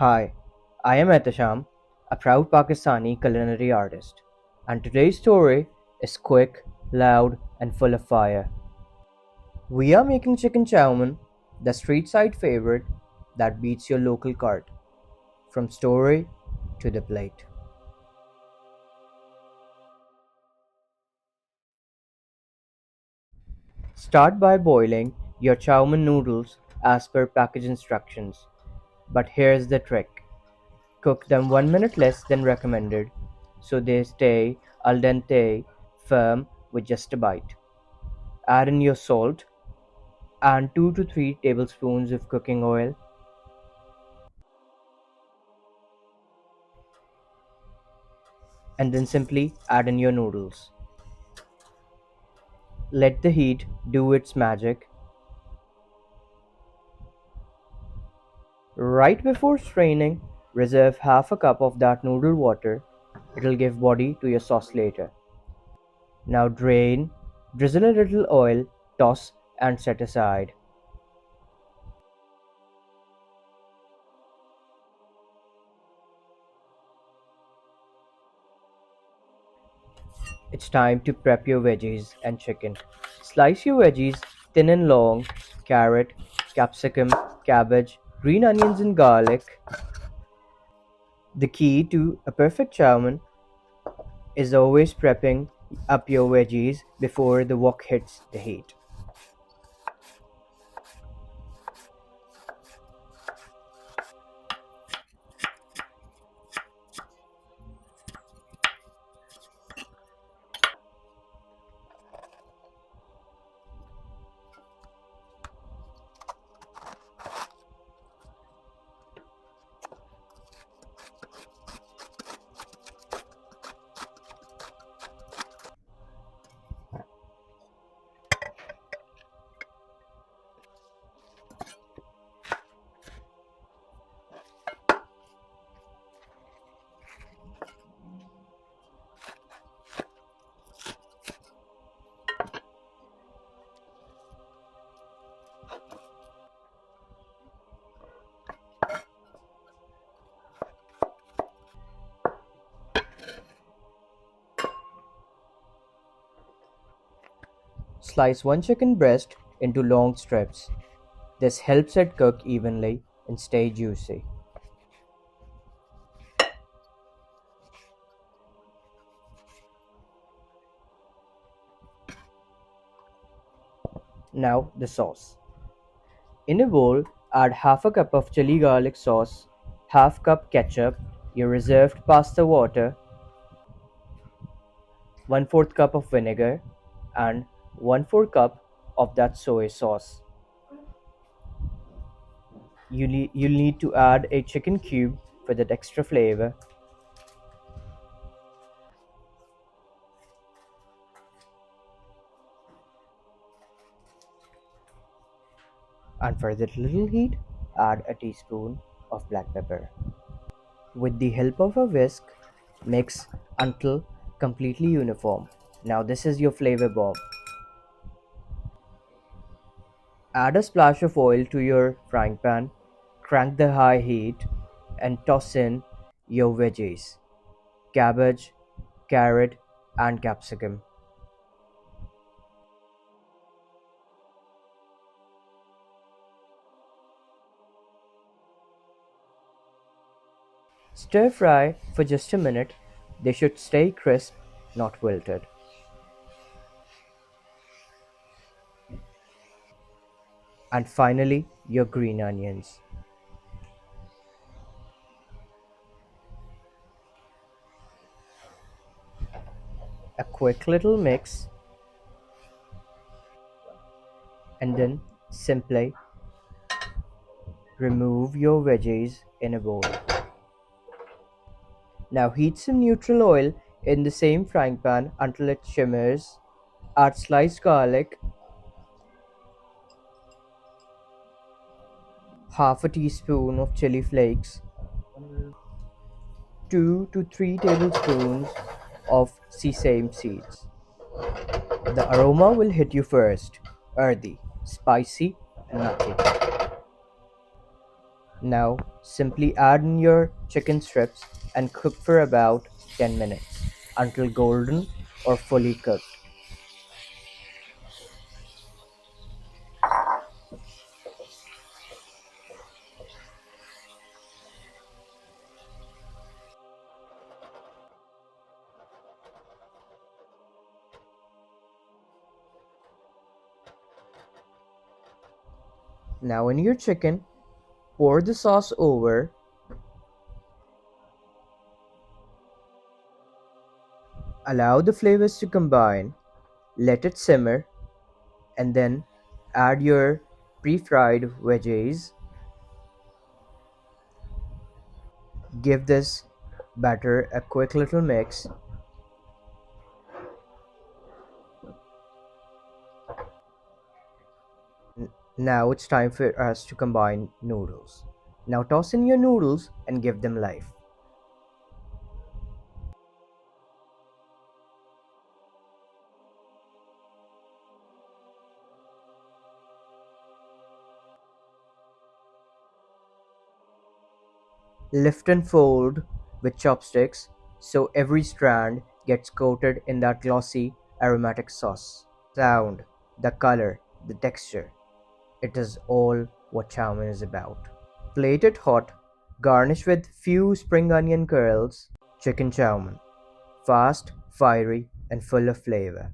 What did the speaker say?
Hi, I am Etisham, a proud Pakistani culinary artist, and today's story is quick, loud, and full of fire. We are making chicken chowmein, the street side favorite that beats your local cart, from story to the plate. Start by boiling your Chowmein noodles as per package instructions. But here's the trick. Cook them 1 minute less than recommended so they stay al dente firm with just a bite. Add in your salt and 2 to 3 tablespoons of cooking oil, and then simply add in your noodles. Let the heat do its magic. Right before straining, reserve half a cup of that noodle water. It'll give body to your sauce later. Now drain, drizzle a little oil, toss and set aside. It's time to prep your veggies and chicken. Slice your veggies thin and long: carrot, capsicum, cabbage, green onions, and garlic. The key to a perfect chowmein is always prepping up your veggies before the wok hits the heat. Slice one chicken breast into long strips. This helps it cook evenly and stay juicy. Now the sauce. In a bowl, add half a cup of chili garlic sauce, half cup ketchup, your reserved pasta water, 1/4 cup of vinegar, and 1/4 cup of that soy sauce. You'll need to add a chicken cube for that extra flavor, and for that little heat, add a teaspoon of black pepper. With the help of a whisk, mix until completely uniform. Now this is your flavor bomb. Add a splash of oil to your frying pan, crank the high heat, and toss in your veggies: cabbage, carrot, and capsicum. Stir fry for just a minute. They should stay crisp, not wilted. And finally, your green onions. A quick little mix, and then simply remove your veggies in a bowl. Now heat some neutral oil in the same frying pan until it shimmers. Add sliced garlic, half a teaspoon of chili flakes, 2 to 3 tablespoons of sesame seeds. The aroma will hit you first: earthy, spicy, and nutty. Now simply add in your chicken strips and cook for about 10 minutes until golden or fully cooked. Now in your chicken, pour the sauce over, allow the flavors to combine, let it simmer, and then add your pre-fried veggies. Give this batter a quick little mix. Now it's time for us to combine noodles. Now toss in your noodles and give them life. Lift and fold with chopsticks so every strand gets coated in that glossy aromatic sauce. Sound, the color, the texture. It is all what Chowmein is about. Plate it hot, garnish with few spring onion curls. Chicken Chowmein. Fast, fiery, and full of flavor.